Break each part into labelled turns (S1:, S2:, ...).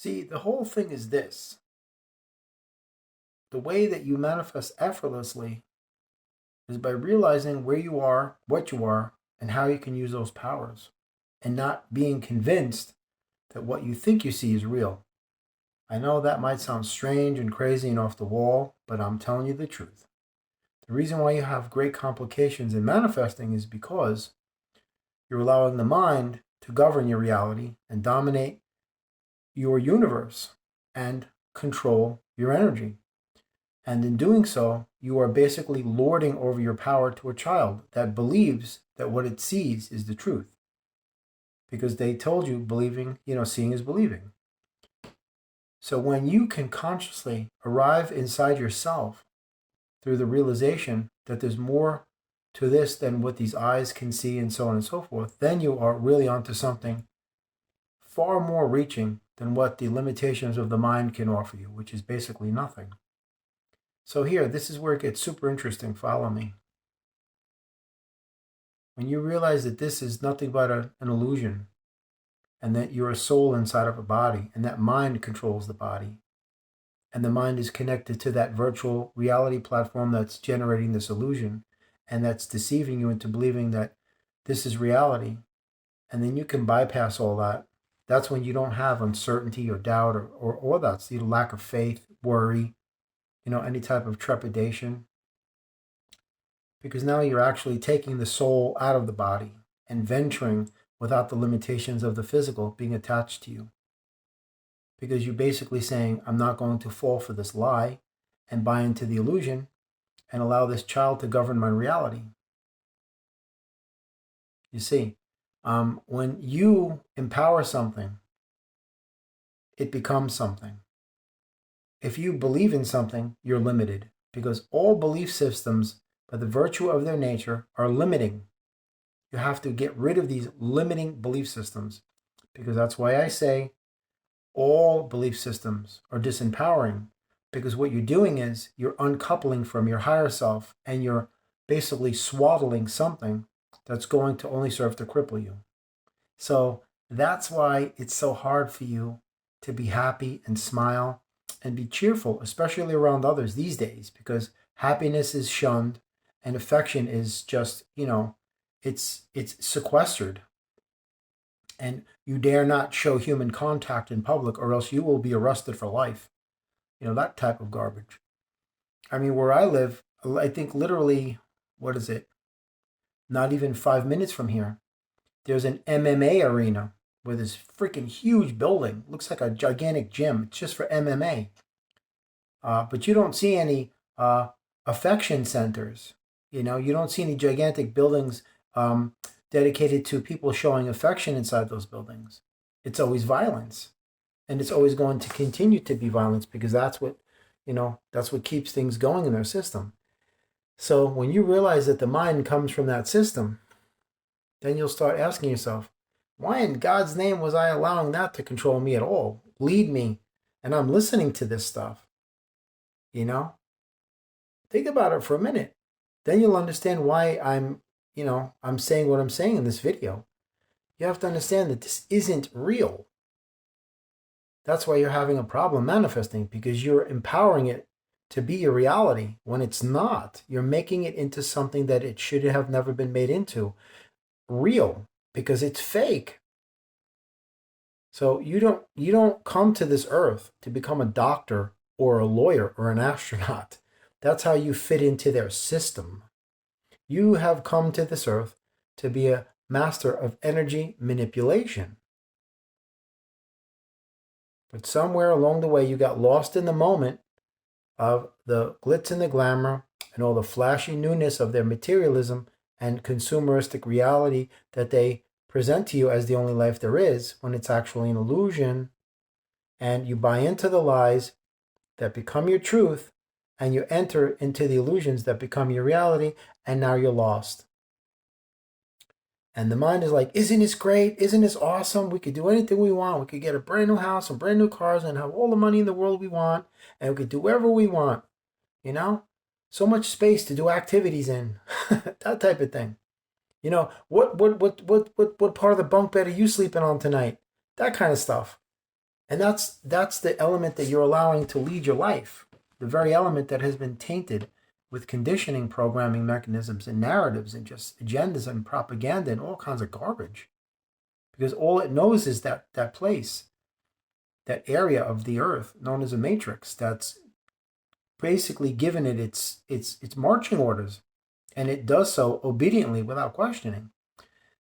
S1: See, the whole thing is this. The way that you manifest effortlessly is by realizing where you are, what you are, and how you can use those powers, and not being convinced that what you think you see is real. I know that might sound strange and crazy and off the wall, but I'm telling you the truth. The reason why you have great complications in manifesting is because you're allowing the mind to govern your reality and dominate your universe and control your energy. And in doing so, you are basically lording over your power to a child that believes that what it sees is the truth. Because they told you believing, seeing is believing. So when you can consciously arrive inside yourself through the realization that there's more to this than what these eyes can see and so on and so forth, then you are really onto something far more reaching than what the limitations of the mind can offer you, which is basically nothing. So here, this is where it gets super interesting. Follow me. When you realize that this is nothing but an illusion, and that you're a soul inside of a body, and that mind controls the body, and the mind is connected to that virtual reality platform that's generating this illusion, and that's deceiving you into believing that this is reality, and then you can bypass all that. That's when you don't have uncertainty or doubt or that's the lack of faith, worry, any type of trepidation. Because now you're actually taking the soul out of the body and venturing without the limitations of the physical being attached to you. Because you're basically saying, I'm not going to fall for this lie and buy into the illusion and allow this child to govern my reality. You see, when you empower something, it becomes something. If you believe in something, you're limited, because all belief systems, by the virtue of their nature, are limiting. You have to get rid of these limiting belief systems, because that's why I say all belief systems are disempowering, because what you're doing is you're uncoupling from your higher self and you're basically swaddling something that's going to only serve to cripple you. So that's why it's so hard for you to be happy and smile and be cheerful, especially around others these days, because happiness is shunned and affection is just, it's sequestered. And you dare not show human contact in public or else you will be arrested for life. That type of garbage. I mean, where I live, I think literally, what is it? Not even 5 minutes from here, there's an MMA arena with this freaking huge building. Looks like a gigantic gym. It's just for MMA. But you don't see any affection centers. You don't see any gigantic buildings dedicated to people showing affection inside those buildings. It's always violence. And it's always going to continue to be violence because that's what keeps things going in their system. So when you realize that the mind comes from that system, then you'll start asking yourself, why in God's name was I allowing that to control me at all, lead me, and I'm listening to this stuff? Think about it for a minute. Then you'll understand why I'm saying what I'm saying in this video. You have to understand that this isn't real. That's why you're having a problem manifesting, because you're empowering it to be a reality when it's not. You're making it into something that it should have never been made into. Real, because it's fake. So you don't come to this earth to become a doctor or a lawyer or an astronaut. That's how you fit into their system. You have come to this earth to be a master of energy manipulation. But somewhere along the way, you got lost in the moment of the glitz and the glamour and all the flashy newness of their materialism and consumeristic reality that they present to you as the only life there is, when it's actually an illusion. And you buy into the lies that become your truth, and you enter into the illusions that become your reality, and now you're lost. And the mind is like, isn't this great? Isn't this awesome? We could do anything we want. We could get a brand new house and brand new cars and have all the money in the world we want. And we could do whatever we want. So much space to do activities in. That type of thing. What part of the bunk bed are you sleeping on tonight? That kind of stuff. And that's the element that you're allowing to lead your life. The very element that has been tainted with conditioning programming mechanisms and narratives and just agendas and propaganda and all kinds of garbage. Because all it knows is that place, that area of the earth known as a matrix, that's basically given it its marching orders, and it does so obediently without questioning.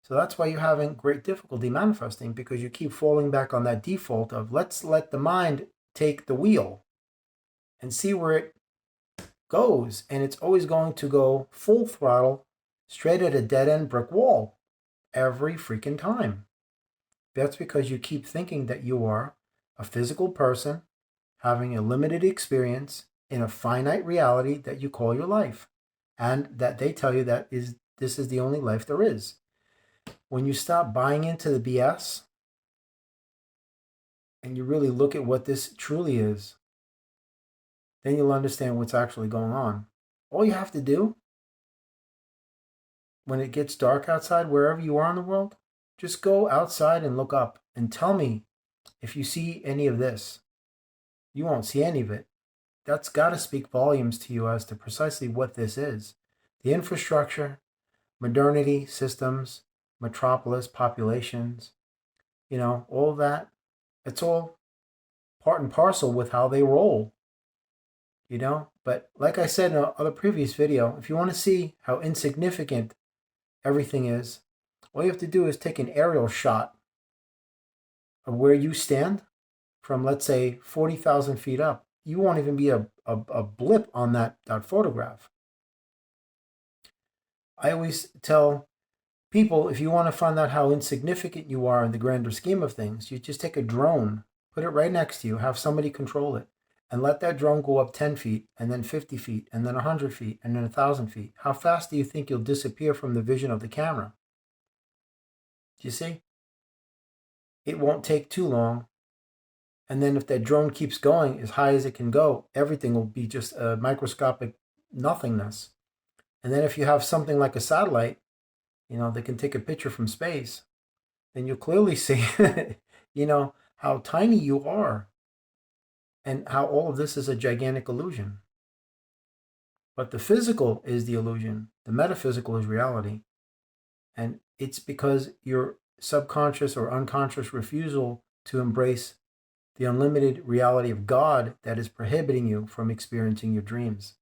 S1: So that's why you're having great difficulty manifesting, because you keep falling back on that default of let's let the mind take the wheel and see where it goes. And it's always going to go full throttle straight at a dead end brick wall every freaking time. That's because you keep thinking that you are a physical person having a limited experience in a finite reality that you call your life, and that they tell you that this is the only life there is. When you stop buying into the BS and you really look at what this truly is, then you'll understand what's actually going on. All you have to do when it gets dark outside, wherever you are in the world, just go outside and look up and tell me if you see any of this. You won't see any of it. That's got to speak volumes to you as to precisely what this is. The infrastructure, modernity, systems, metropolis, populations, all of that, it's all part and parcel with how they roll, But like I said in another previous video, if you want to see how insignificant everything is, all you have to do is take an aerial shot of where you stand from, let's say, 40,000 feet up. You won't even be a blip on that photograph. I always tell people, if you want to find out how insignificant you are in the grander scheme of things, you just take a drone, put it right next to you, have somebody control it, and let that drone go up 10 feet, and then 50 feet, and then 100 feet, and then 1,000 feet. How fast do you think you'll disappear from the vision of the camera? Do you see? It won't take too long. And then if that drone keeps going as high as it can go, everything will be just a microscopic nothingness. And then if you have something like a satellite, that can take a picture from space, then you'll clearly see, how tiny you are and how all of this is a gigantic illusion. But the physical is the illusion. The metaphysical is reality. And it's because your subconscious or unconscious refusal to embrace the unlimited reality of God that is prohibiting you from experiencing your dreams.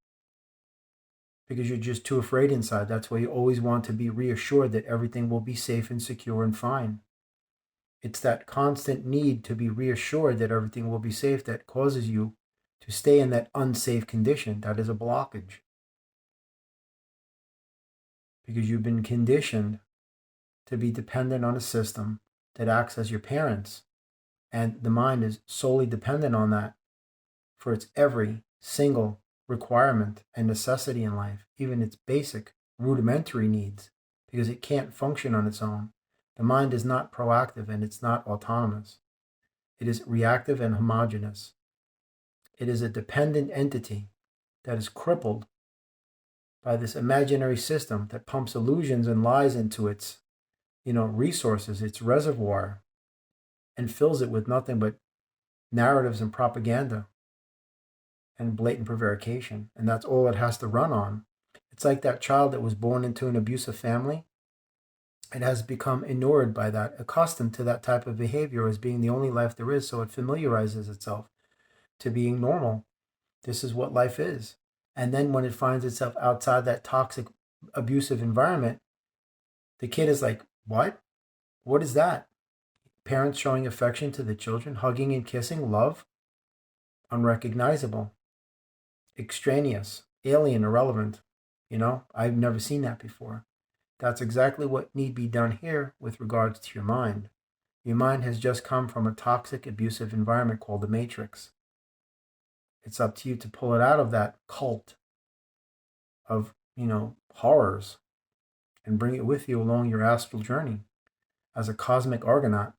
S1: Because you're just too afraid inside. That's why you always want to be reassured that everything will be safe and secure and fine. It's that constant need to be reassured that everything will be safe that causes you to stay in that unsafe condition. That is a blockage. Because you've been conditioned to be dependent on a system that acts as your parents. And the mind is solely dependent on that for its every single requirement and necessity in life, even its basic rudimentary needs, because it can't function on its own. The mind is not proactive and it's not autonomous. It is reactive and homogeneous. It is a dependent entity that is crippled by this imaginary system that pumps illusions and lies into its, resources, its reservoir, and fills it with nothing but narratives and propaganda and blatant prevarication. And that's all it has to run on. It's like that child that was born into an abusive family. It has become inured by that, accustomed to that type of behavior as being the only life there is, so it familiarizes itself to being normal. This is what life is. And then when it finds itself outside that toxic, abusive environment, the kid is like, what? What is that? Parents showing affection to the children, hugging and kissing, love? Unrecognizable, extraneous, alien, irrelevant. I've never seen that before. That's exactly what need be done here with regards to your mind. Your mind has just come from a toxic, abusive environment called the Matrix. It's up to you to pull it out of that cult of, horrors and bring it with you along your astral journey as a cosmic argonaut,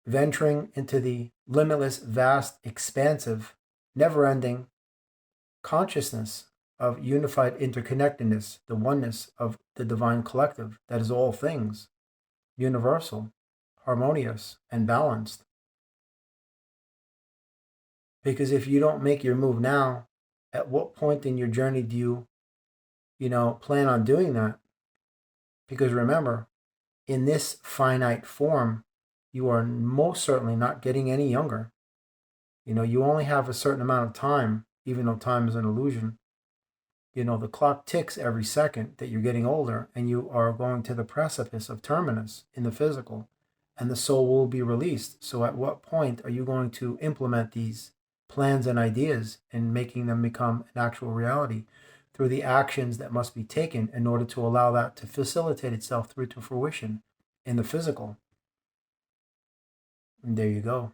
S1: venturing into the limitless, vast, expansive, never-ending consciousness of unified interconnectedness, the oneness of the divine collective that is all things, universal, harmonious and balanced. Because if you don't make your move now, at what point in your journey do you plan on doing that? Because remember, in this finite form, you are most certainly not getting any younger. You only have a certain amount of time, even though time is an illusion. The clock ticks every second that you're getting older, and you are going to the precipice of terminus in the physical, and the soul will be released. So at what point are you going to implement these plans and ideas and making them become an actual reality through the actions that must be taken in order to allow that to facilitate itself through to fruition in the physical? And there you go.